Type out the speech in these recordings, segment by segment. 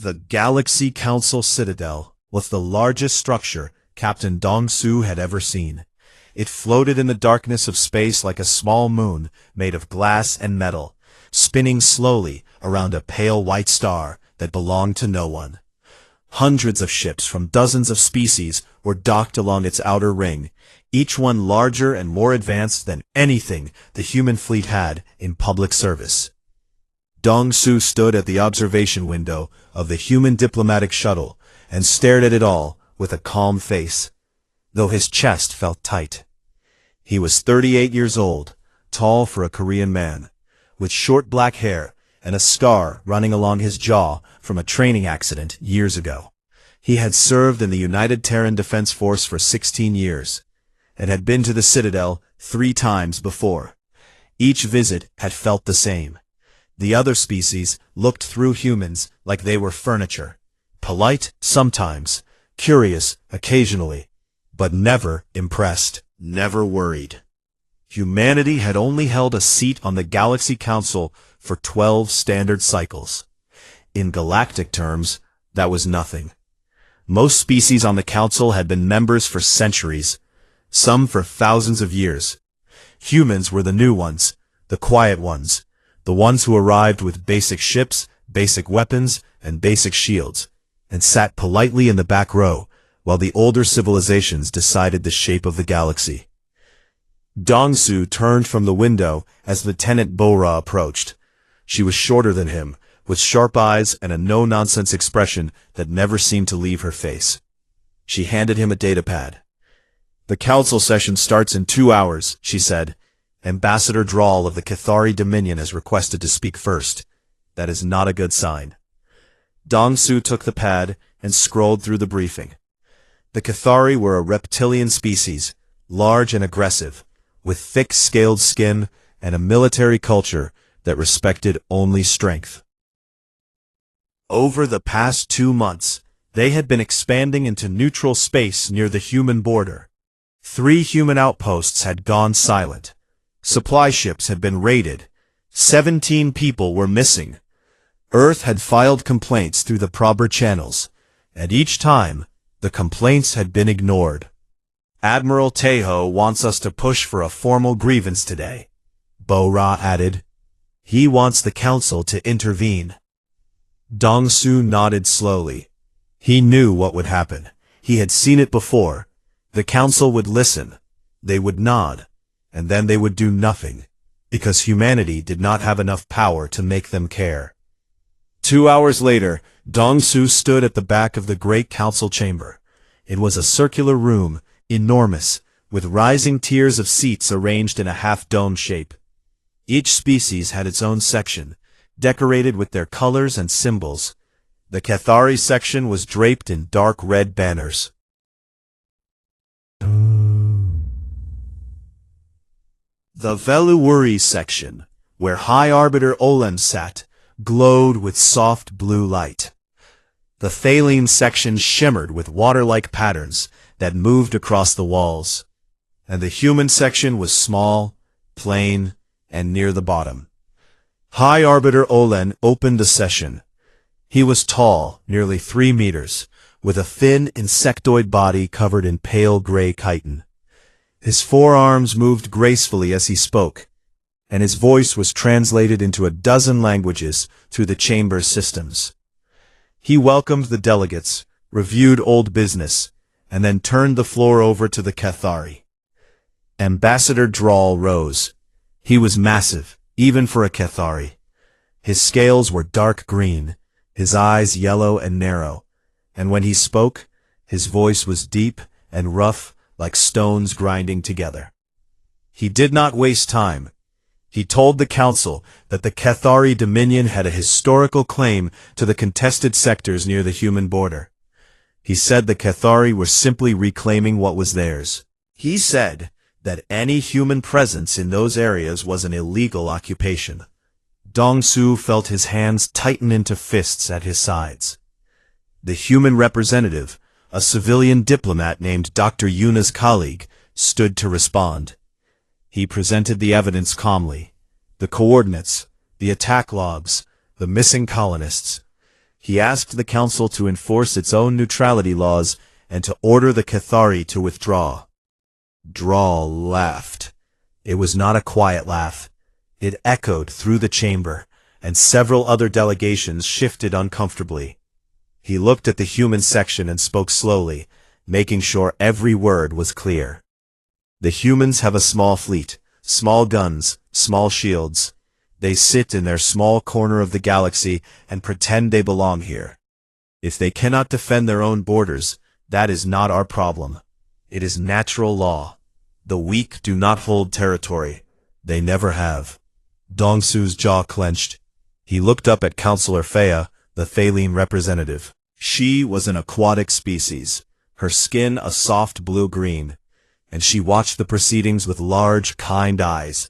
The Galaxy Council Citadel was the largest structure Captain Dong-Su had ever seen. It floated in the darkness of space like a small moon made of glass and metal, spinning slowly around a pale white star that belonged to no one. Hundreds of ships from dozens of species were docked along its outer ring, each one larger and more advanced than anything the human fleet had in public service. Dong-Su stood at the observation window of the human diplomatic shuttle and stared at it all with a calm face, though his chest felt tight. He was 38 years old, tall for a Korean man, with short black hair and a scar running along his jaw from a training accident years ago. He had served in the United Terran Defense Force for 16 years, and had been to the Citadel 3 times before. Each visit had felt the same. The other species looked through humans like they were furniture, polite sometimes, curious occasionally, but never impressed, never worried. Humanity had only held a seat on the Galaxy Council for 12 standard cycles. In galactic terms, that was nothing. Most species on the Council had been members for centuries, some for thousands of years. Humans were the new ones, the quiet ones, the ones who arrived with basic ships, basic weapons, and basic shields, and sat politely in the back row while the older civilizations decided the shape of the galaxy. Dong-Su turned from the window as Lieutenant Bo-Ra approached. She was shorter than him, with sharp eyes and a no-nonsense expression that never seemed to leave her face. She handed him a datapad. "The council session starts in 2 hours," she said. "Ambassador Drawl of the Cathari Dominion has requested to speak first. That is not a good sign." Dong-Su took the pad and scrolled through the briefing. The Cathari were a reptilian species, large and aggressive, with thick scaled skin and a military culture that respected only strength. Over the past 2 months, they had been expanding into neutral space near the human border. 3 human outposts had gone silent. Supply ships had been raided. 17 people were missing. Earth had filed complaints through the proper channels, and each time, the complaints had been ignored. "Admiral Tejo wants us to push for a formal grievance today," Bo-Ra added. "He wants the council to intervene." Dong-Su nodded slowly. He knew what would happen. He had seen it before. The council would listen. They would nod. And then they would do nothing, because humanity did not have enough power to make them care. 2 hours later, Dong-Su stood at the back of the great council chamber. It was a circular room, enormous, with rising tiers of seats arranged in a half-dome shape. Each species had its own section, decorated with their colors and symbols. The Cathari section was draped in dark red banners. The Veluwuri section, where High Arbiter Olen sat, glowed with soft blue light. The Thaline section shimmered with water-like patterns that moved across the walls, and the human section was small, plain, and near the bottom. High Arbiter Olen opened the session. He was tall, nearly 3 meters, with a thin insectoid body covered in pale gray chitin. His forearms moved gracefully as he spoke, and his voice was translated into a dozen languages through the chamber's systems. He welcomed the delegates, reviewed old business, and then turned the floor over to the Cathari. Ambassador Drawl rose. He was massive, even for a Cathari. His scales were dark green, his eyes yellow and narrow, and when he spoke, his voice was deep and rough like stones grinding together. He did not waste time. He told the council that the Cathari Dominion had a historical claim to the contested sectors near the human border. He said the Cathari were simply reclaiming what was theirs. He said that any human presence in those areas was an illegal occupation. Dong-Su felt his hands tighten into fists at his sides. The human representative, a civilian diplomat named Dr. Yuna's colleague, stood to respond. He presented the evidence calmly. The coordinates, the attack logs, the missing colonists. He asked the council to enforce its own neutrality laws and to order the Cathari to withdraw. Draw laughed. It was not a quiet laugh. It echoed through the chamber, and several other delegations shifted uncomfortably. He looked at the human section and spoke slowly, making sure every word was clear. The humans have a small fleet, small guns, small shields. They sit in their small corner of the galaxy and pretend they belong here. If they cannot defend their own borders, that is not our problem. It is natural law. The weak do not hold territory. They never have. Dongsu's jaw clenched. He looked up at Councillor Fea, the Thaline representative. She was an aquatic species, her skin a soft blue-green, and she watched the proceedings with large, kind eyes.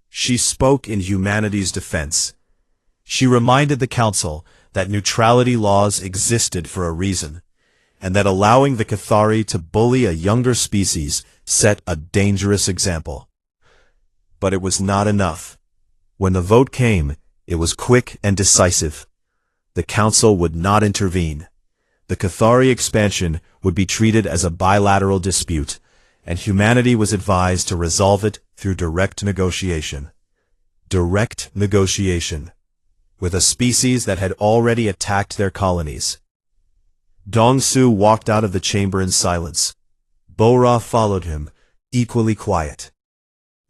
She spoke in humanity's defense. She reminded the council that neutrality laws existed for a reason, and that allowing the Cathari to bully a younger species set a dangerous example. But it was not enough. When the vote came, it was quick and decisive. The council would not intervene. The Cathari expansion would be treated as a bilateral dispute, and humanity was advised to resolve it through direct negotiation. Direct negotiation. With a species that had already attacked their colonies. Dongsu walked out of the chamber in silence. Bo-Ra followed him, equally quiet.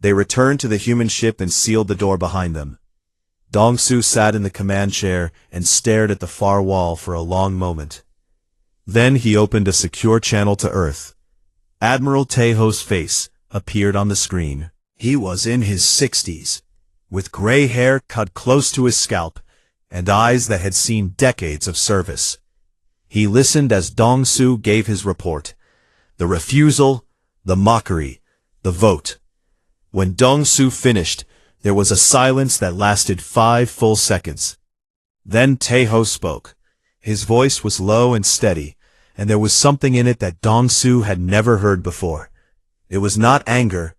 They returned to the human ship and sealed the door behind them. Dongsu sat in the command chair and stared at the far wall for a long moment. Then he opened a secure channel to Earth. Admiral Taeho's face appeared on the screen. He was in his 60s, with gray hair cut close to his scalp, and eyes that had seen decades of service. He listened as Dongsu gave his report. The refusal, the mockery, the vote. When Dongsu finished, there was a silence that lasted 5 full seconds. Then Taeho spoke. His voice was low and steady, and there was something in it that Dongsu had never heard before. It was not anger,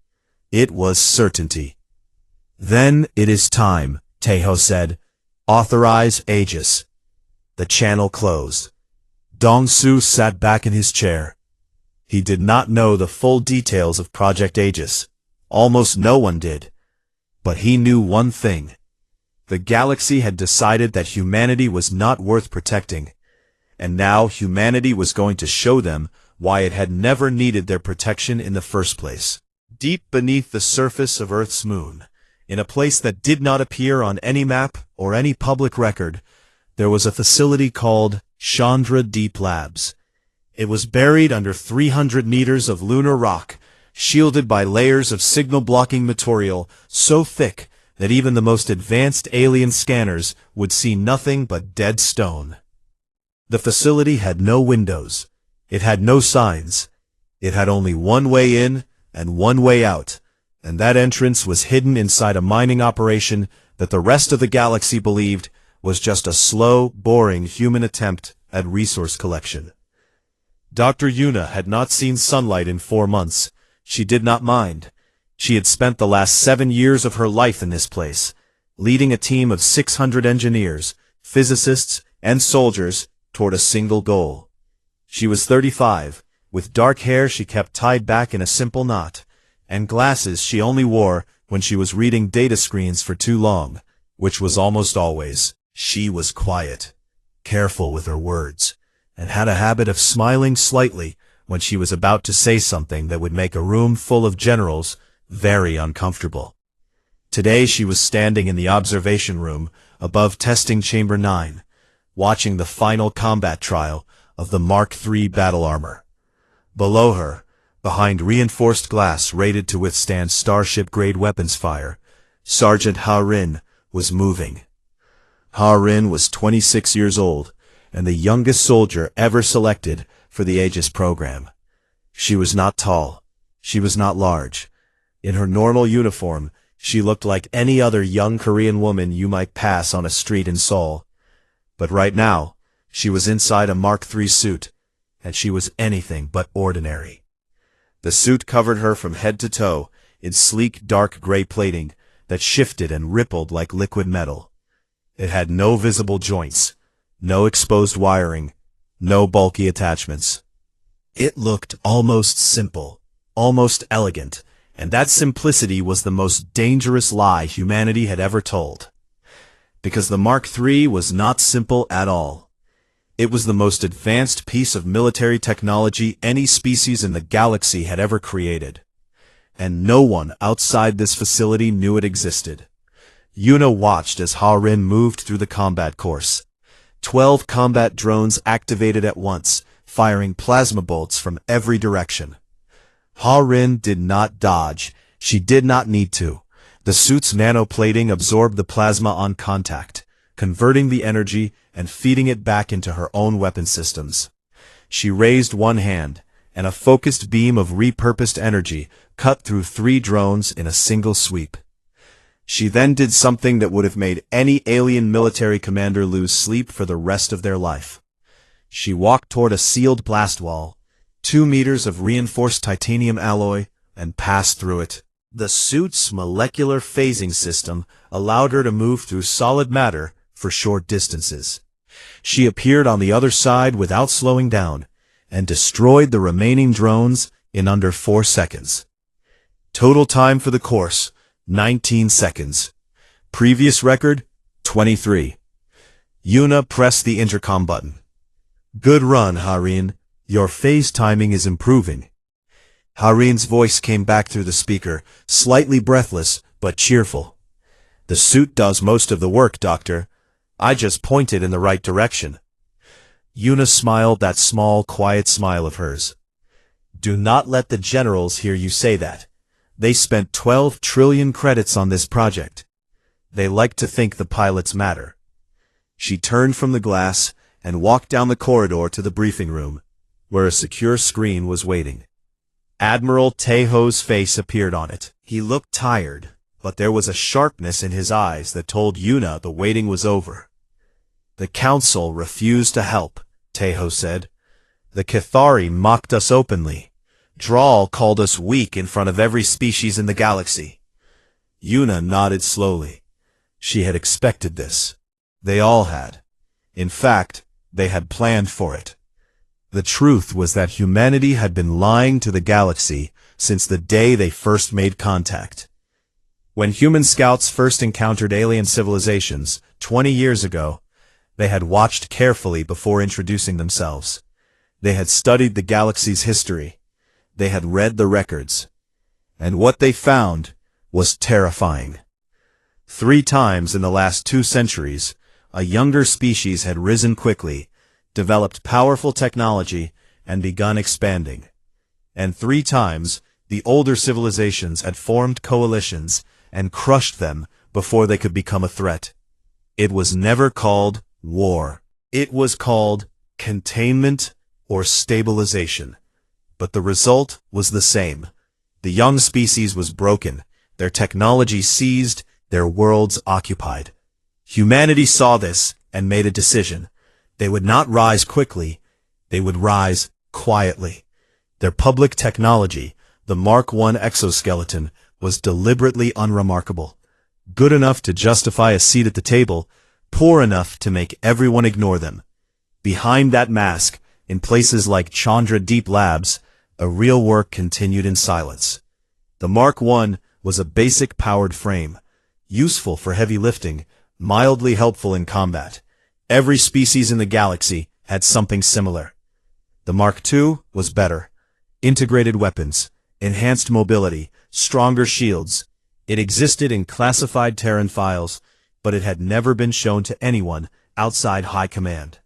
it was certainty. Then it is time, Taeho said. Authorize Aegis. The channel closed. Dongsu sat back in his chair. He did not know the full details of Project Aegis. Almost no one did. But he knew one thing. The galaxy had decided that humanity was not worth protecting, and now humanity was going to show them why it had never needed their protection in the first place. Deep beneath the surface of Earth's moon, in a place that did not appear on any map or any public record, there was a facility called Chandra Deep Labs. It was buried under 300 meters of lunar rock, shielded by layers of signal-blocking material so thick that even the most advanced alien scanners would see nothing but dead stone. The facility had no windows. It had no signs. It had only one way in and one way out, and that entrance was hidden inside a mining operation that the rest of the galaxy believed was just a slow, boring human attempt at resource collection. Dr. Yuna had not seen sunlight in 4 months. She did not mind. She had spent the last 7 years of her life in this place, leading a team of 600 engineers, physicists, and soldiers toward a single goal. She was 35, with dark hair she kept tied back in a simple knot, and glasses she only wore when she was reading data screens for too long, which was almost always. She was quiet, careful with her words, and had a habit of smiling slightly when she was about to say something that would make a room full of generals very uncomfortable. Today she was standing in the observation room above Testing Chamber 9, watching the final combat trial of the Mark III battle armor. Below her, behind reinforced glass rated to withstand starship-grade weapons fire, Sergeant Ha-Rin was moving. Ha-Rin was 26 years old, and the youngest soldier ever selected for the Aegis program. She was not tall. She was not large. In her normal uniform, she looked like any other young Korean woman you might pass on a street in Seoul. But right now, she was inside a Mark III suit, and she was anything but ordinary. The suit covered her from head to toe in sleek dark gray plating that shifted and rippled like liquid metal. It had no visible joints, No exposed wiring, no bulky attachments. It looked almost simple, almost elegant, and that simplicity was the most dangerous lie humanity had ever told. Because the Mark III was not simple at all. It was the most advanced piece of military technology any species in the galaxy had ever created. And no one outside this facility knew it existed. Yuna watched as Ha-Rin moved through the combat course. 12 combat drones activated at once, firing plasma bolts from every direction. Ha-Rin did not dodge. She did not need to. The suit's nanoplating absorbed the plasma on contact, converting the energy and feeding it back into her own weapon systems. She raised one hand, and a focused beam of repurposed energy cut through 3 drones in a single sweep. She then did something that would have made any alien military commander lose sleep for the rest of their life. She walked toward a sealed blast wall, 2 meters of reinforced titanium alloy, and passed through it. The suit's molecular phasing system allowed her to move through solid matter for short distances. She appeared on the other side without slowing down, and destroyed the remaining drones in under 4 seconds. Total time for the course, 19 seconds. Previous record, 23. Yuna pressed the intercom button. Good run, Ha-Rin. Your phase timing is improving. Ha-Rin's voice came back through the speaker, slightly breathless, but cheerful. The suit does most of the work, Doctor. I just pointed in the right direction. Yuna smiled that small, quiet smile of hers. Do not let the generals hear you say that. They spent 12 trillion credits on this project. They like to think the pilots matter. She turned from the glass and walked down the corridor to the briefing room, where a secure screen was waiting. Admiral Tejo's face appeared on it. He looked tired, but there was a sharpness in his eyes that told Yuna the waiting was over. The Council refused to help, Tejo said. The Cathari mocked us openly. Draal called us weak in front of every species in the galaxy. Yuna nodded slowly. She had expected this. They all had. In fact, they had planned for it. The truth was that humanity had been lying to the galaxy since the day they first made contact. When human scouts first encountered alien civilizations, 20 years ago, they had watched carefully before introducing themselves. They had studied the galaxy's history. They had read the records. And what they found was terrifying. 3 times in the last 2 centuries, a younger species had risen quickly, developed powerful technology, and begun expanding. And 3 times, the older civilizations had formed coalitions and crushed them before they could become a threat. It was never called war. It was called containment or stabilization. But the result was the same. The young species was broken, their technology seized, their worlds occupied. Humanity saw this and made a decision. They would not rise quickly, they would rise quietly. Their public technology, the Mark I exoskeleton, was deliberately unremarkable. Good enough to justify a seat at the table, poor enough to make everyone ignore them. Behind that mask, in places like Chandra Deep Labs, a real work continued in silence. The Mark I was a basic powered frame, useful for heavy lifting, mildly helpful in combat. Every species in the galaxy had something similar. The Mark II was better. Integrated weapons, enhanced mobility, stronger shields. It existed in classified Terran files, but it had never been shown to anyone outside High Command.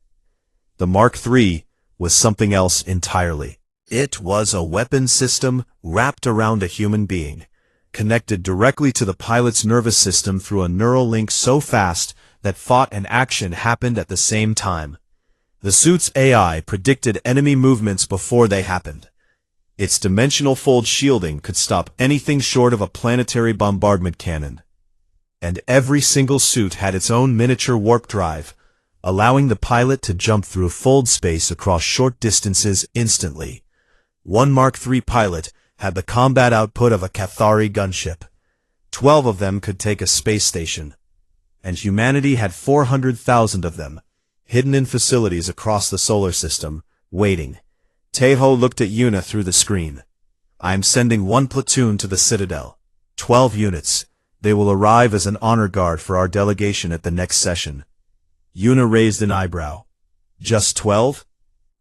The Mark III was something else entirely. It was a weapon system wrapped around a human being, connected directly to the pilot's nervous system through a neural link so fast that thought and action happened at the same time. The suit's AI predicted enemy movements before they happened. Its dimensional fold shielding could stop anything short of a planetary bombardment cannon. And every single suit had its own miniature warp drive, allowing the pilot to jump through fold space across short distances instantly. One Mark III pilot had the combat output of a Cathari gunship. 12 of them could take a space station. And humanity had 400,000 of them, hidden in facilities across the solar system, waiting. Taeho looked at Yuna through the screen. I'm sending 1 platoon to the Citadel. 12 units. They will arrive as an honor guard for our delegation at the next session. Yuna raised an eyebrow. Just 12?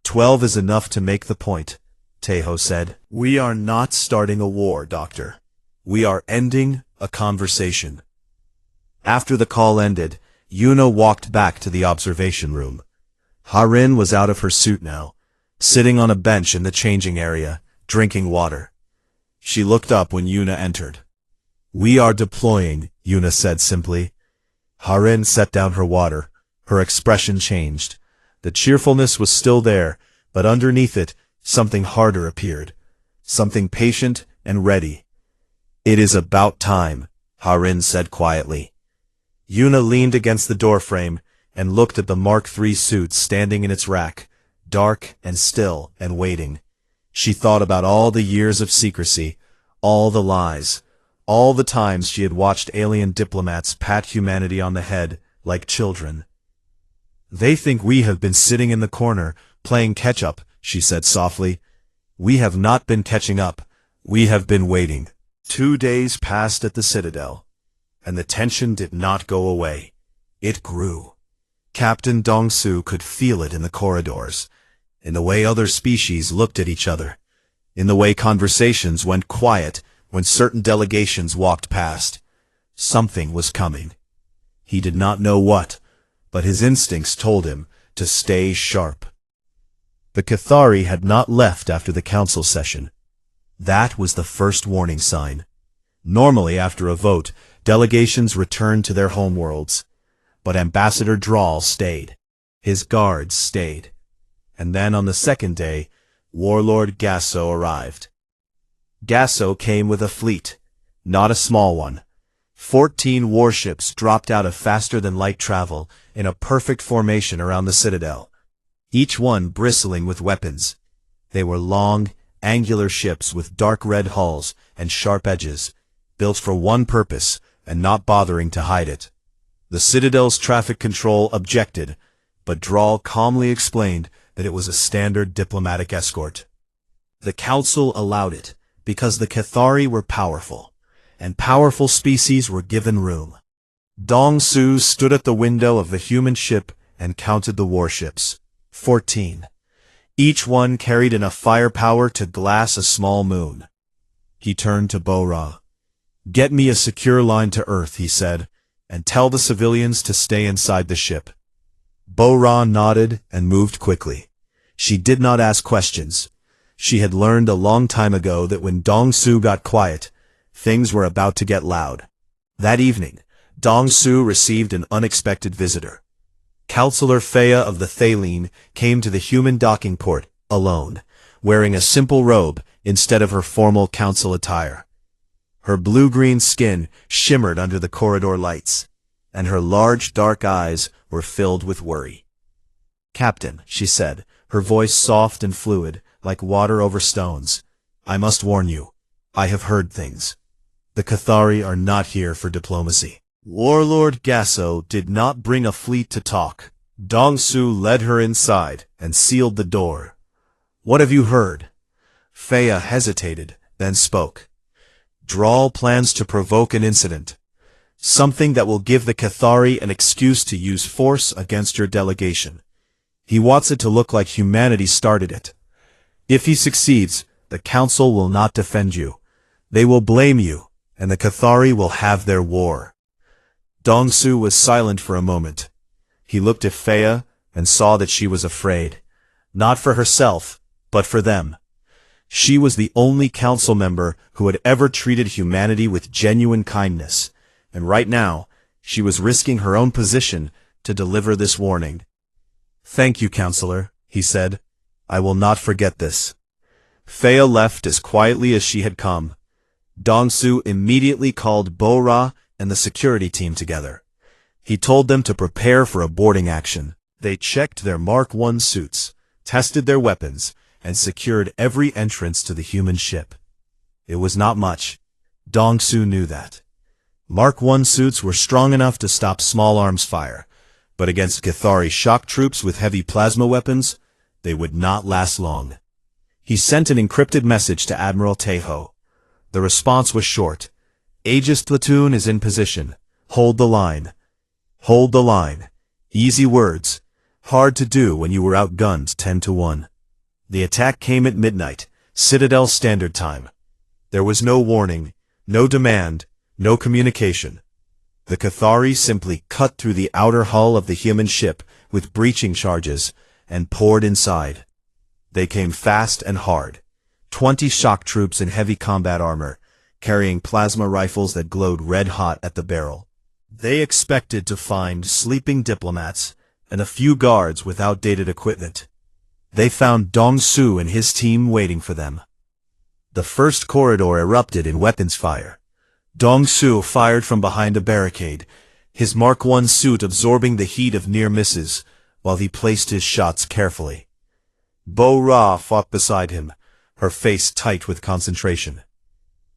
12 is enough to make the point, Taeho said. We are not starting a war, Doctor. We are ending a conversation. After the call ended, Yuna walked back to the observation room. Harin was out of her suit now, sitting on a bench in the changing area, drinking water. She looked up when Yuna entered. We are deploying, Yuna said simply. Harin set down her water. Her expression changed. The cheerfulness was still there, but underneath it, something harder appeared. Something patient and ready. It is about time, Harin said quietly. Yuna leaned against the doorframe and looked at the Mark III suit standing in its rack, dark and still and waiting. She thought about all the years of secrecy, all the lies, all the times she had watched alien diplomats pat humanity on the head like children. They think we have been sitting in the corner, playing catch-up, she said softly. We have not been catching up. We have been waiting. 2 days passed at the Citadel, and the tension did not go away. It grew. Captain Dong-Su could feel it in the corridors, in the way other species looked at each other, in the way conversations went quiet when certain delegations walked past. Something was coming. He did not know what, but his instincts told him to stay sharp. The Cathari had not left after the council session. That was the first warning sign. Normally, after a vote, delegations returned to their homeworlds. But Ambassador Drawl stayed. His guards stayed. And then on the second day, Warlord Gasso arrived. Gasso came with a fleet, not a small one. 14 warships dropped out of faster-than-light travel in a perfect formation around the Citadel, each one bristling with weapons. They were long, angular ships with dark red hulls and sharp edges, built for one purpose and not bothering to hide it. The Citadel's traffic control objected, but Drawl calmly explained that it was a standard diplomatic escort. The Council allowed it because the Cathari were powerful, and powerful species were given room. Dong-Su stood at the window of the human ship and counted the warships. 14. Each one carried enough firepower to glass a small moon. He turned to Bo-Ra. Get me a secure line to Earth, he said, and tell the civilians to stay inside the ship. Bo-Ra nodded and moved quickly. She did not ask questions. She had learned a long time ago that when Dong-Su got quiet, things were about to get loud. That evening, Dong-Su received an unexpected visitor. Counselor Fea of the Thaleen came to the human docking port, alone, wearing a simple robe instead of her formal council attire. Her blue-green skin shimmered under the corridor lights, and her large dark eyes were filled with worry. Captain, she said, her voice soft and fluid, like water over stones, I must warn you, I have heard things. The Cathari are not here for diplomacy. Warlord Gasso did not bring a fleet to talk. Dong-Su led her inside and sealed the door. What have you heard? Fea hesitated, then spoke. Drawl plans to provoke an incident. Something that will give the Cathari an excuse to use force against your delegation. He wants it to look like humanity started it. If he succeeds, the Council will not defend you. They will blame you, and the Cathari will have their war. Dong-Su was silent for a moment. He looked at Fea and saw that she was afraid. Not for herself, but for them. She was the only council member who had ever treated humanity with genuine kindness, and right now, she was risking her own position to deliver this warning. Thank you, Counselor, he said. I will not forget this. Fea left as quietly as she had come. Dong-Su immediately called Bo-Ra and the security team together. He told them to prepare for a boarding action. They checked their Mark I suits, tested their weapons, and secured every entrance to the human ship. It was not much. Dong-Su knew that. Mark I suits were strong enough to stop small arms fire, But against Cathari shock troops with heavy plasma weapons, they would not last long. He sent an encrypted message to Admiral Tejo. The response was short. Aegis platoon is in position. Hold the line. Hold the line. Easy words. Hard to do when you were outgunned 10-1. The attack came at midnight, Citadel Standard Time. There was no warning, no demand, no communication. The Cathari simply cut through the outer hull of the human ship with breaching charges and poured inside. They came fast and hard. 20 shock troops in heavy combat armor, carrying plasma rifles that glowed red-hot at the barrel. They expected to find sleeping diplomats and a few guards with outdated equipment. They found Dong Su and his team waiting for them. The first corridor erupted in weapons fire. Dong Su fired from behind a barricade, his Mark I suit absorbing the heat of near misses while he placed his shots carefully. Bo Ra fought beside him, her face tight with concentration.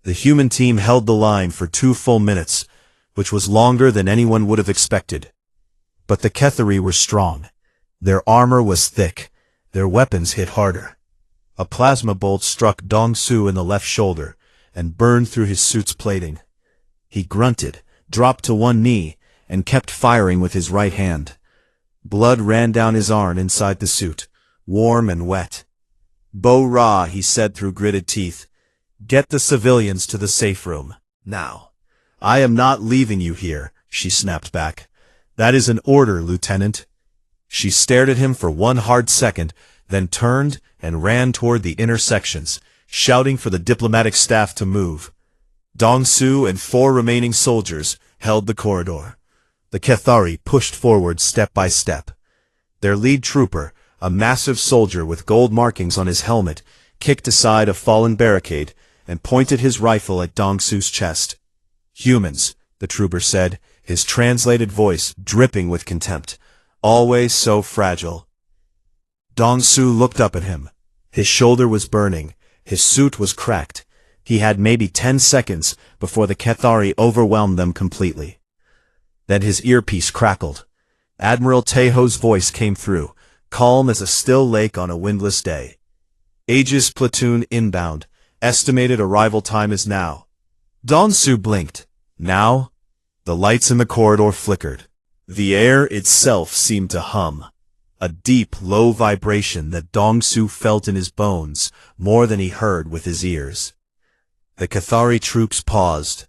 The human team held the line for 2 full minutes, which was longer than anyone would have expected. But the Cathari were strong. Their armor was thick. Their weapons hit harder. A plasma bolt struck Dong Su in the left shoulder and burned through his suit's plating. He grunted, dropped to one knee, and kept firing with his right hand. Blood ran down his arm inside the suit, warm and wet. Bo Ra, he said through gritted teeth, get the civilians to the safe room, now. I am not leaving you here, she snapped back. That is an order, Lieutenant. She stared at him for one hard second, then turned and ran toward the inner sections, shouting for the diplomatic staff to move. Dong Su and 4 remaining soldiers held the corridor. The Cathari pushed forward step by step. Their lead trooper, a massive soldier with gold markings on his helmet, kicked aside a fallen barricade and pointed his rifle at Dong Su's chest. Humans, the trooper said, his translated voice dripping with contempt. Always so fragile. Dong Su looked up at him. His shoulder was burning. His suit was cracked. He had maybe 10 seconds before the Cathari overwhelmed them completely. Then his earpiece crackled. Admiral Tejo's voice came through, calm as a still lake on a windless day. Aegis platoon inbound. Estimated arrival time is now. Dong Su blinked. Now? The lights in the corridor flickered. The air itself seemed to hum. A deep, low vibration that Dong Su felt in his bones more than he heard with his ears. The Cathari troops paused.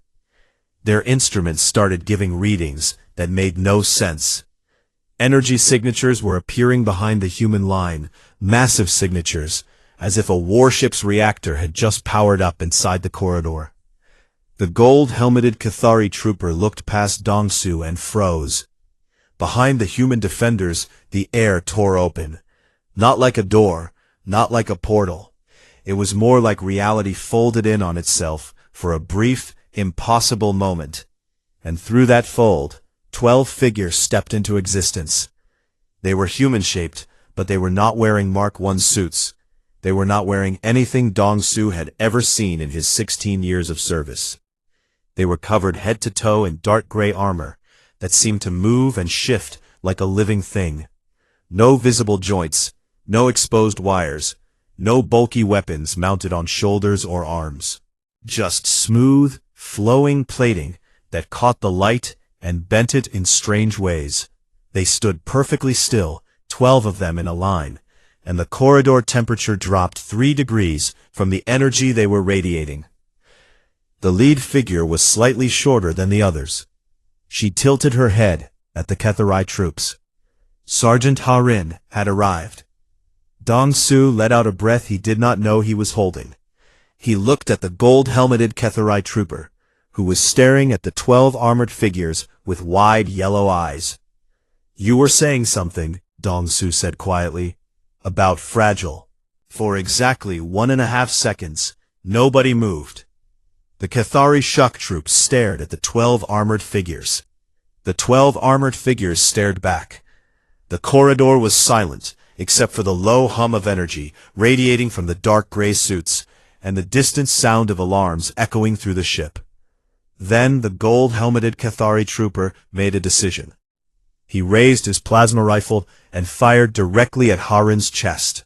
Their instruments started giving readings that made no sense. Energy signatures were appearing behind the human line, massive signatures, as if a warship's reactor had just powered up inside the corridor. The gold-helmeted Cathari trooper looked past Dong Su and froze. Behind the human defenders, the air tore open. Not like a door, not like a portal. It was more like reality folded in on itself for a brief, impossible moment. And through that fold, 12 figures stepped into existence. They were human-shaped, but they were not wearing Mark I suits. They were not wearing anything Dong Su had ever seen in his 16 years of service. They were covered head to toe in dark gray armor that seemed to move and shift like a living thing. No visible joints, no exposed wires, no bulky weapons mounted on shoulders or arms. Just smooth, flowing plating that caught the light and bent it in strange ways. They stood perfectly still, 12 of them in a line, and the corridor temperature dropped 3 degrees from the energy they were radiating. The lead figure was slightly shorter than the others. She tilted her head at the Cathari troops. Sergeant Harin had arrived. Dong Su let out a breath he did not know he was holding. He looked at the gold-helmeted Cathari trooper, who was staring at the 12 armored figures with wide yellow eyes. You were saying something, Dong Su said quietly, about fragile. For exactly 1.5 seconds, nobody moved. The Cathari shock troops stared at the 12 armored figures. The 12 armored figures stared back. The corridor was silent, except for the low hum of energy radiating from the dark gray suits, and the distant sound of alarms echoing through the ship. Then the gold-helmeted Cathari trooper made a decision. He raised his plasma rifle and fired directly at Harin's chest.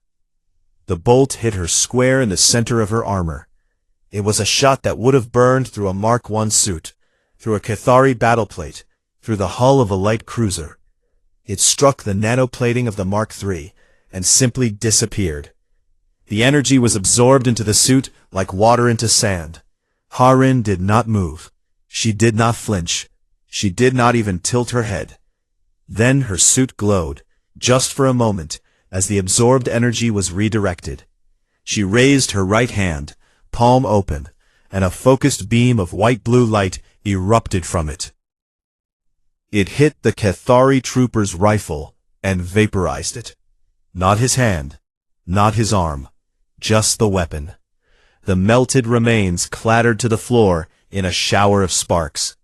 The bolt hit her square in the center of her armor. It was a shot that would have burned through a Mark I suit, through a Cathari battleplate, through the hull of a light cruiser. It struck the nanoplating of the Mark III and simply disappeared. The energy was absorbed into the suit like water into sand. Harin did not move. She did not flinch. She did not even tilt her head. Then her suit glowed, just for a moment, as the absorbed energy was redirected. She raised her right hand, palm open, and a focused beam of white-blue light erupted from it. It hit the Cathari trooper's rifle and vaporized it. Not his hand, not his arm, just the weapon. The melted remains clattered to the floor in a shower of sparks.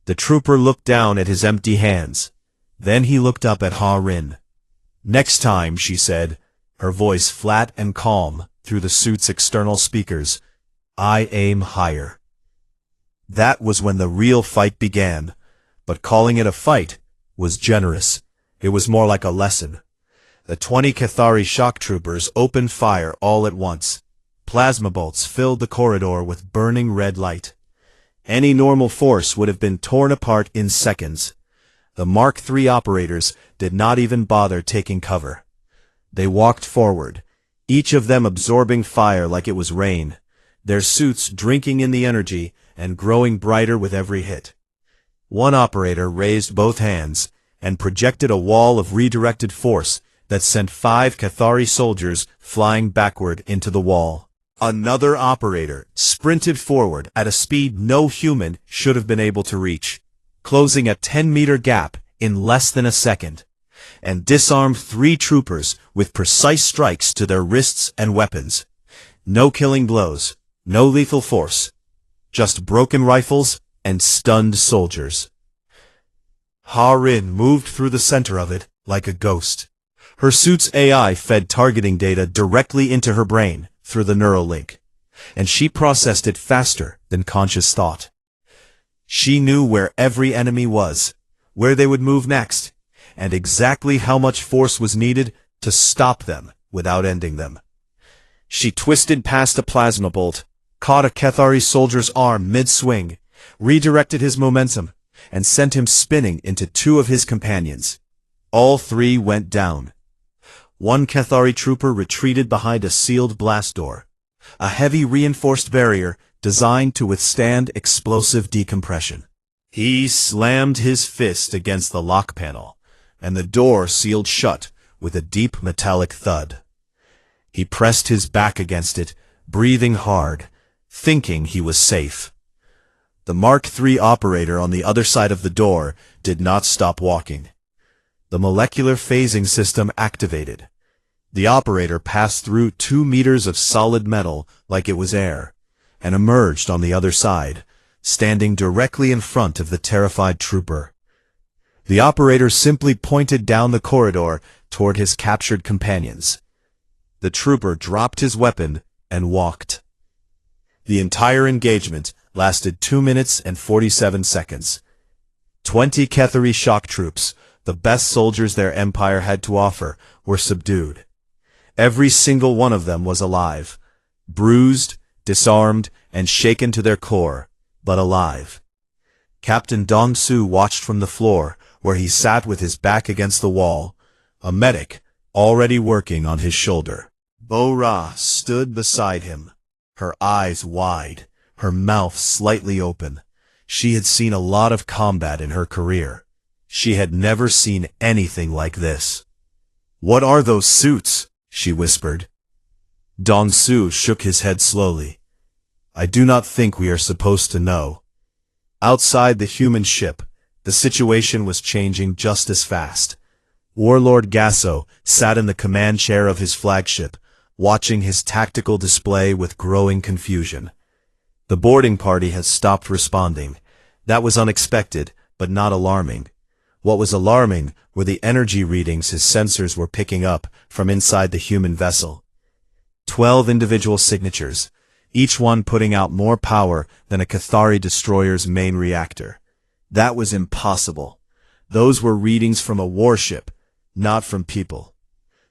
The trooper looked down at his empty hands. Then he looked up at Harin. "Next time," she said, her voice flat and calm through the suit's external speakers, "I aim higher." That was when the real fight began, but calling it a fight was generous. It was more like a lesson. The 20 Cathari shock troopers opened fire all at once. Plasma bolts filled the corridor with burning red light. Any normal force would have been torn apart in seconds. The Mark III operators did not even bother taking cover. They walked forward, each of them absorbing fire like it was rain, their suits drinking in the energy and growing brighter with every hit. One operator raised both hands and projected a wall of redirected force that sent 5 Cathari soldiers flying backward into the wall. Another operator sprinted forward at a speed no human should have been able to reach, closing a 10-meter gap in less than a second, and disarmed 3 troopers with precise strikes to their wrists and weapons. No killing blows, no lethal force, just broken rifles and stunned soldiers. Harin moved through the center of it like a ghost. Her suit's AI fed targeting data directly into her brain through the neural link, and she processed it faster than conscious thought. She knew where every enemy was, where they would move next, and exactly how much force was needed to stop them without ending them. She twisted past a plasma bolt, caught a Cathari soldier's arm mid-swing, redirected his momentum, and sent him spinning into 2 of his companions. All 3 went down. One Cathari trooper retreated behind a sealed blast door, a heavy reinforced barrier designed to withstand explosive decompression. He slammed his fist against the lock panel, and the door sealed shut with a deep metallic thud. He pressed his back against it, breathing hard, thinking he was safe. The Mark III operator on the other side of the door did not stop walking. The molecular phasing system activated. The operator passed through 2 meters of solid metal like it was air, and emerged on the other side, standing directly in front of the terrified trooper. The operator simply pointed down the corridor toward his captured companions. The trooper dropped his weapon and walked. The entire engagement lasted 2 minutes and 47 seconds. 20 Cathari shock troops, the best soldiers their empire had to offer, were subdued. Every single one of them was alive, bruised, disarmed, and shaken to their core, but alive. Captain Dong-Su watched from the floor, where he sat with his back against the wall, a medic already working on his shoulder. Bo-Ra stood beside him, her eyes wide, her mouth slightly open. She had seen a lot of combat in her career. She had never seen anything like this. "What are those suits?" she whispered. Dong-Su shook his head slowly. "I do not think we are supposed to know." Outside the human ship, the situation was changing just as fast. Warlord Gasso sat in the command chair of his flagship, watching his tactical display with growing confusion. The boarding party has stopped responding. That was unexpected, but not alarming. What was alarming were the energy readings his sensors were picking up from inside the human vessel. 12 individual signatures, each one putting out more power than a Cathari destroyer's main reactor. That was impossible. Those were readings from a warship, not from people.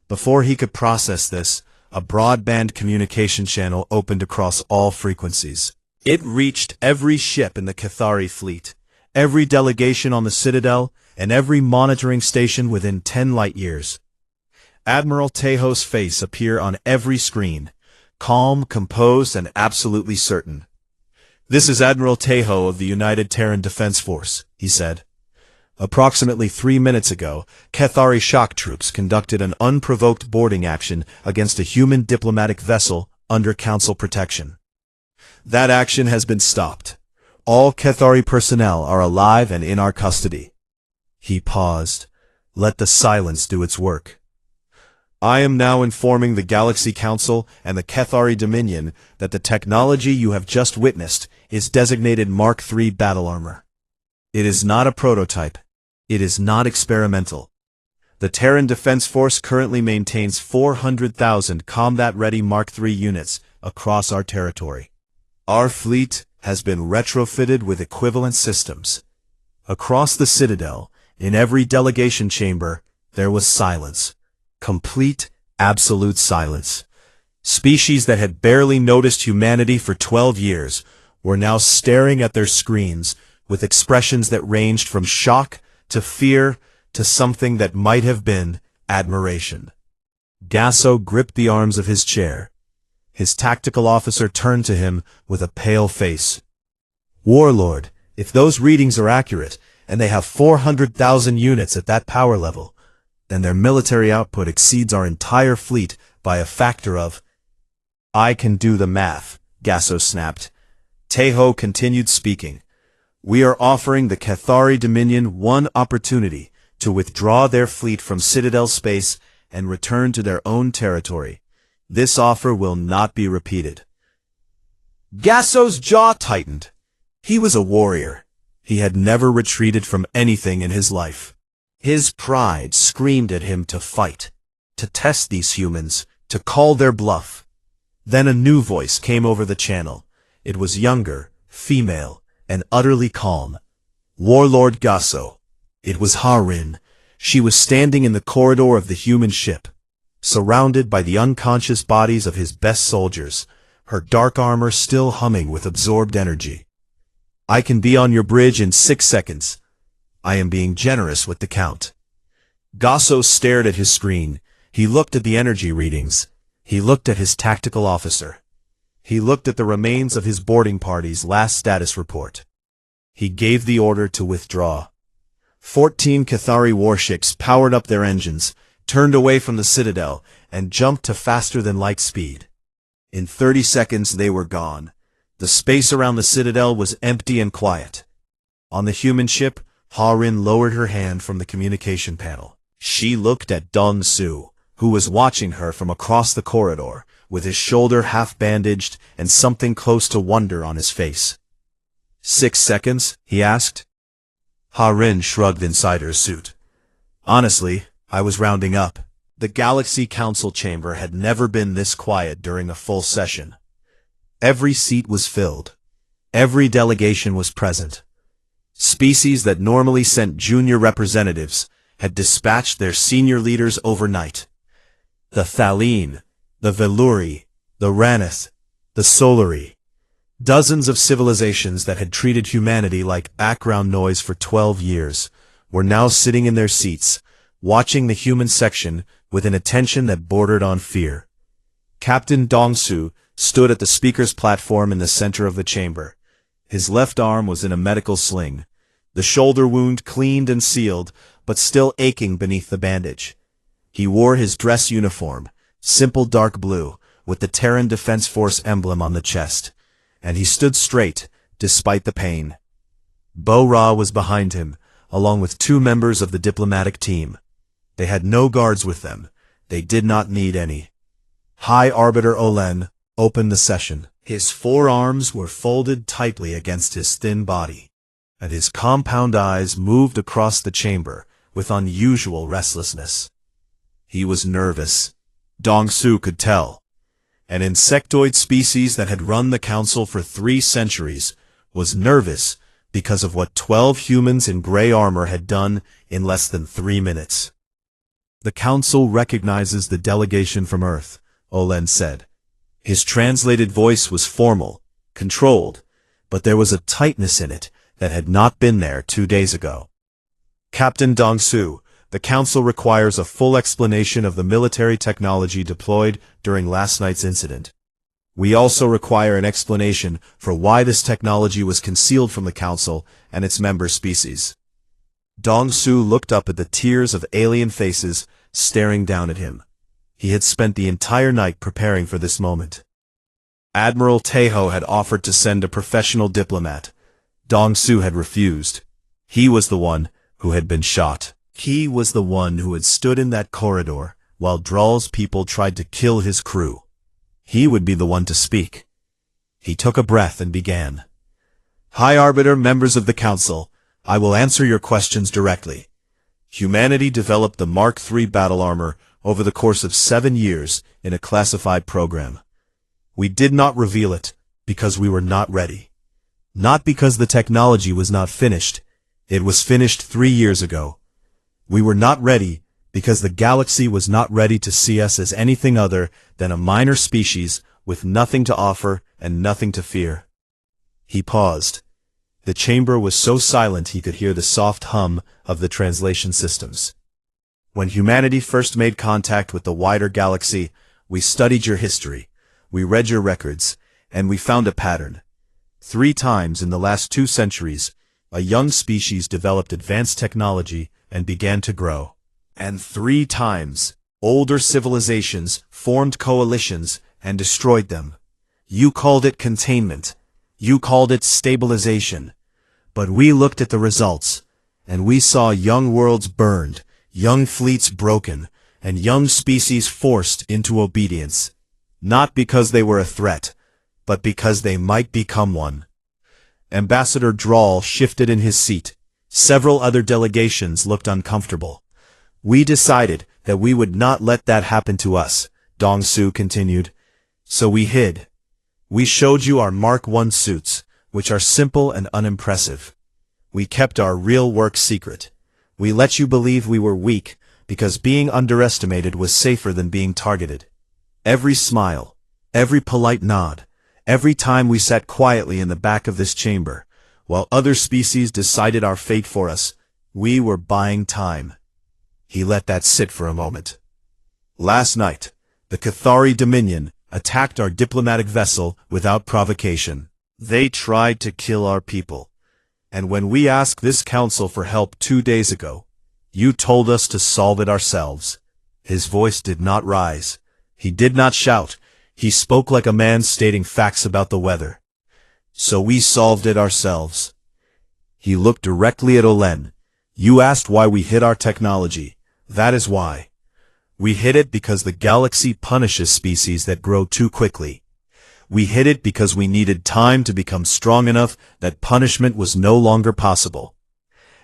Before he could process this, a broadband communication channel opened across all frequencies. It reached every ship in the Cathari fleet, every delegation on the Citadel, and every monitoring station within 10 light-years. Admiral Tejo's face appeared on every screen, calm, composed, and absolutely certain. "This is Admiral Tejo of the United Terran Defense Force," he said. "Approximately 3 minutes ago, Cathari shock troops conducted an unprovoked boarding action against a human diplomatic vessel under Council protection. That action has been stopped. All Cathari personnel are alive and in our custody." He paused. Let the silence do its work. "I am now informing the Galaxy Council and the Cathari Dominion that the technology you have just witnessed is designated Mark III battle armor. It is not a prototype. It is not experimental. The Terran Defense Force currently maintains 400,000 combat-ready Mark III units across our territory. Our fleet has been retrofitted with equivalent systems. Across the Citadel, in every delegation chamber, there was silence. Complete, absolute silence. Species that had barely noticed humanity for 12 years were now staring at their screens with expressions that ranged from shock to fear to something that might have been admiration. Gasso gripped the arms of his chair. His tactical officer turned to him with a pale face. "Warlord, if those readings are accurate, and they have 400,000 units at that power level, then their military output exceeds our entire fleet by a factor of—" "I can do the math," Gasso snapped. Tejo continued speaking. "We are offering the Cathari Dominion one opportunity to withdraw their fleet from Citadel space and return to their own territory. This offer will not be repeated." Gasso's jaw tightened. He was a warrior. He had never retreated from anything in his life. His pride screamed at him to fight, to test these humans, to call their bluff. Then a new voice came over the channel. It was younger, female, and utterly calm. "Warlord Gasso." It was Harin. She was standing in the corridor of the human ship, surrounded by the unconscious bodies of his best soldiers, her dark armor still humming with absorbed energy. "I can be on your bridge in 6 seconds. I am being generous with the count." Gasso stared at his screen. He looked at the energy readings. He looked at his tactical officer. He looked at the remains of his boarding party's last status report. He gave the order to withdraw. 14 Cathari warships powered up their engines, turned away from the Citadel, and jumped to faster-than-light speed. In 30 seconds they were gone. The space around the Citadel was empty and quiet. On the human ship, Harin lowered her hand from the communication panel. She looked at Dong Su, who was watching her from across the corridor, with his shoulder half-bandaged and something close to wonder on his face. 6 seconds? He asked. Harin shrugged inside her suit. "Honestly, I was rounding up." The Galaxy Council chamber had never been this quiet during a full session. Every seat was filled. Every delegation was present. Species that normally sent junior representatives had dispatched their senior leaders overnight. The Thaline, the Veluri, the Ranith, the Solari. Dozens of civilizations that had treated humanity like background noise for 12 years were now sitting in their seats, watching the human section with an attention that bordered on fear. Captain Dongsu stood at the speaker's platform in the center of the chamber. His left arm was in a medical sling, the shoulder wound cleaned and sealed, but still aching beneath the bandage. He wore his dress uniform, simple dark blue, with the Terran Defense Force emblem on the chest, and he stood straight, despite the pain. Bo-Ra was behind him, along with 2 members of the diplomatic team. They had no guards with them. They did not need any. High Arbiter Olen opened the session. His forearms were folded tightly against his thin body, and his compound eyes moved across the chamber with unusual restlessness. He was nervous. Dong-Su could tell. An insectoid species that had run the council for 3 centuries was nervous because of what 12 humans in gray armor had done in less than 3 minutes. The Council recognizes the delegation from Earth, Olen said. His translated voice was formal, controlled, but there was a tightness in it that had not been there 2 days ago. Captain Dong-Su, the Council requires a full explanation of the military technology deployed during last night's incident. We also require an explanation for why this technology was concealed from the Council and its member species. Dong-Su looked up at the tiers of alien faces staring down at him. He had spent the entire night preparing for this moment. Admiral Taeho had offered to send a professional diplomat. Dong-Su had refused. He was the one who had been shot. He was the one who had stood in that corridor while Drall's people tried to kill his crew. He would be the one to speak. He took a breath and began. High Arbiter, members of the Council, I will answer your questions directly. Humanity developed the Mark III battle armor over the course of 7 years in a classified program. We did not reveal it because we were not ready. Not because the technology was not finished. It was finished 3 years ago. We were not ready because the galaxy was not ready to see us as anything other than a minor species with nothing to offer and nothing to fear. He paused. The chamber was so silent he could hear the soft hum of the translation systems. When humanity first made contact with the wider galaxy, we studied your history, we read your records, and we found a pattern. 3 times in the last 2 centuries, a young species developed advanced technology and began to grow. And 3 times, older civilizations formed coalitions and destroyed them. You called it containment. You called it stabilization. But we looked at the results, and we saw young worlds burned, young fleets broken, and young species forced into obedience. Not because they were a threat, but because they might become one. Ambassador Drall shifted in his seat. Several other delegations looked uncomfortable. We decided that we would not let that happen to us, Dong-Su continued. So we hid. We showed you our Mark I suits, which are simple and unimpressive. We kept our real work secret. We let you believe we were weak, because being underestimated was safer than being targeted. Every smile, every polite nod, every time we sat quietly in the back of this chamber, while other species decided our fate for us, we were buying time. He let that sit for a moment. Last night, the Cathari Dominion attacked our diplomatic vessel without provocation. They tried to kill our people. And when we asked this council for help 2 days ago, you told us to solve it ourselves. His voice did not rise. He did not shout. He spoke like a man stating facts about the weather. So we solved it ourselves. He looked directly at Olen. You asked why we hid our technology. That is why. We hid it because the galaxy punishes species that grow too quickly. We hid it because we needed time to become strong enough that punishment was no longer possible.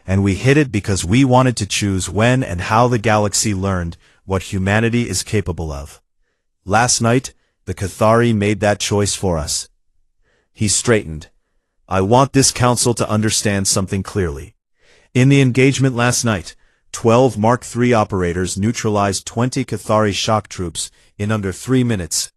And we hid it because we wanted to choose when and how the galaxy learned what humanity is capable of. Last night, the Cathari made that choice for us. He straightened. I want this council to understand something clearly. In the engagement last night, 12 Mark III operators neutralized 20 Cathari shock troops in under 3 minutes.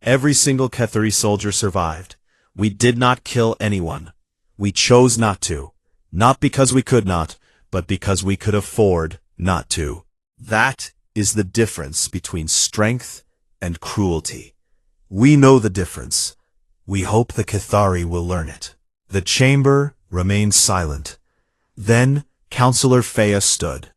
Every single Cathari soldier survived. We did not kill anyone. We chose not to. Not because we could not, but because we could afford not to. That is the difference between strength and cruelty. We know the difference. We hope the Cathari will learn it. The chamber remained silent. Then Counselor Fea stood.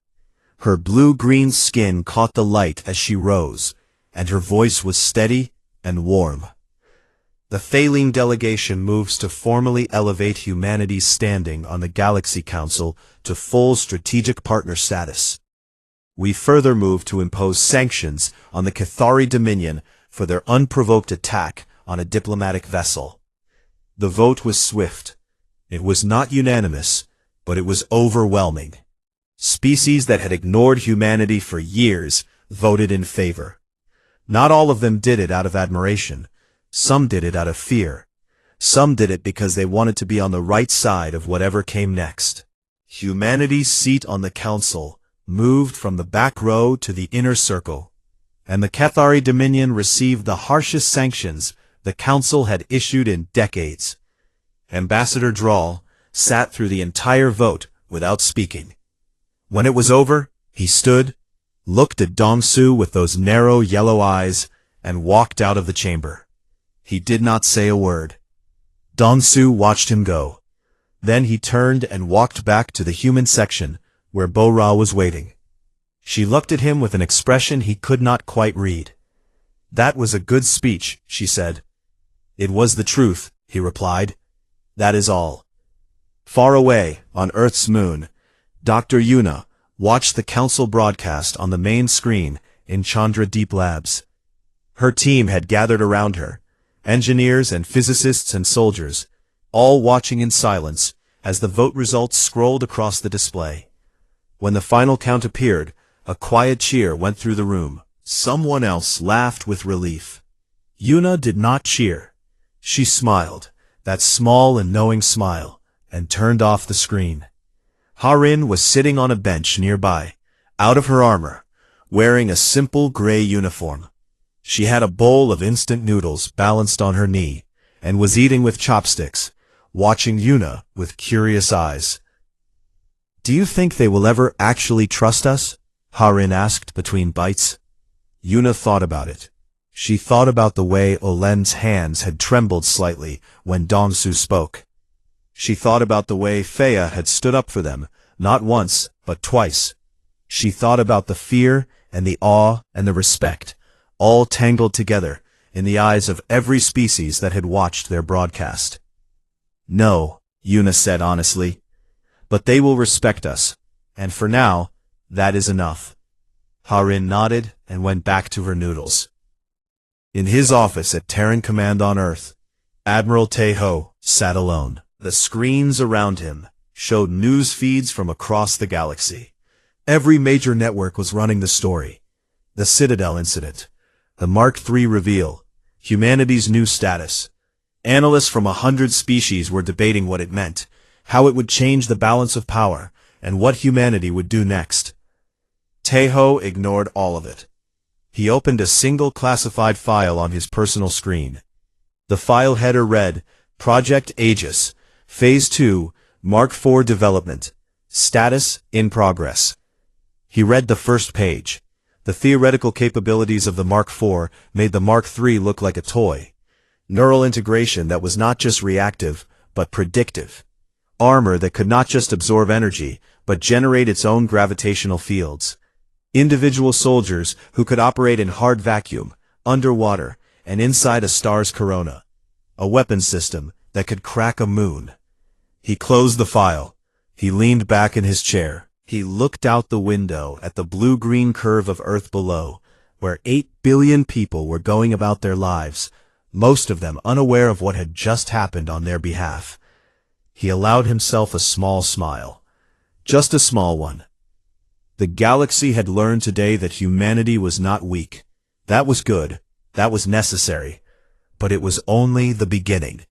Her blue-green skin caught the light as she rose, and her voice was steady and warm. The Thaling delegation moves to formally elevate humanity's standing on the Galaxy Council to full strategic partner status. We further move to impose sanctions on the Cathari Dominion for their unprovoked attack on a diplomatic vessel. The vote was swift. It was not unanimous, but it was overwhelming. Species that had ignored humanity for years voted in favor. Not all of them did it out of admiration. Some did it out of fear. Some did it because they wanted to be on the right side of whatever came next. Humanity's seat on the council moved from the back row to the inner circle, and the Cathari Dominion received the harshest sanctions the council had issued in decades. Ambassador Drawl sat through the entire vote without speaking. When it was over, he stood, looked at Dong-Su with those narrow yellow eyes, and walked out of the chamber. He did not say a word. Dong-Su watched him go. Then he turned and walked back to the human section, where Bo-Ra was waiting. She looked at him with an expression he could not quite read. "That was a good speech," she said. "It was the truth," he replied. "That is all." Far away, on Earth's moon, Dr. Yuna watched the council broadcast on the main screen in Chandra Deep Labs. Her team had gathered around her, engineers and physicists and soldiers, all watching in silence as the vote results scrolled across the display. When the final count appeared, a quiet cheer went through the room. Someone else laughed with relief. Yuna did not cheer. She smiled, that small and knowing smile, and turned off the screen. Harin was sitting on a bench nearby, out of her armor, wearing a simple gray uniform. She had a bowl of instant noodles balanced on her knee, and was eating with chopsticks, watching Yuna with curious eyes. "Do you think they will ever actually trust us?" Harin asked between bites. Yuna thought about it. She thought about the way Olen's hands had trembled slightly when Dong-Su spoke. She thought about the way Feya had stood up for them, not once, but twice. She thought about the fear and the awe and the respect, all tangled together in the eyes of every species that had watched their broadcast. "No," Yuna said honestly, "but they will respect us, and for now, that is enough." Harin nodded and went back to her noodles. In his office at Terran Command on Earth, Admiral Taeho sat alone. The screens around him showed news feeds from across the galaxy. Every major network was running the story. The Citadel incident, the Mark III reveal, humanity's new status. Analysts from 100 species were debating what it meant, how it would change the balance of power, and what humanity would do next. Taeho ignored all of it. He opened a single classified file on his personal screen. The file header read, Project Aegis, Phase 2, Mark IV Development. Status in progress. He read the first page. The theoretical capabilities of the Mark IV made the Mark III look like a toy. Neural integration that was not just reactive, but predictive. Armor that could not just absorb energy, but generate its own gravitational fields. Individual soldiers who could operate in hard vacuum, underwater, and inside a star's corona. A weapons system that could crack a moon. He closed the file. He leaned back in his chair. He looked out the window at the blue-green curve of Earth below, where 8 billion people were going about their lives, most of them unaware of what had just happened on their behalf. He allowed himself a small smile. Just a small one. The galaxy had learned today that humanity was not weak. That was good. That was necessary. But it was only the beginning.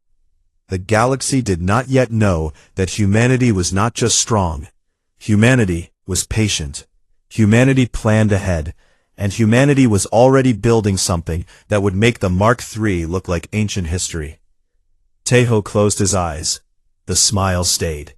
The galaxy did not yet know that humanity was not just strong. Humanity was patient. Humanity planned ahead. And humanity was already building something that would make the Mark III look like ancient history. Taeho closed his eyes. The smile stayed.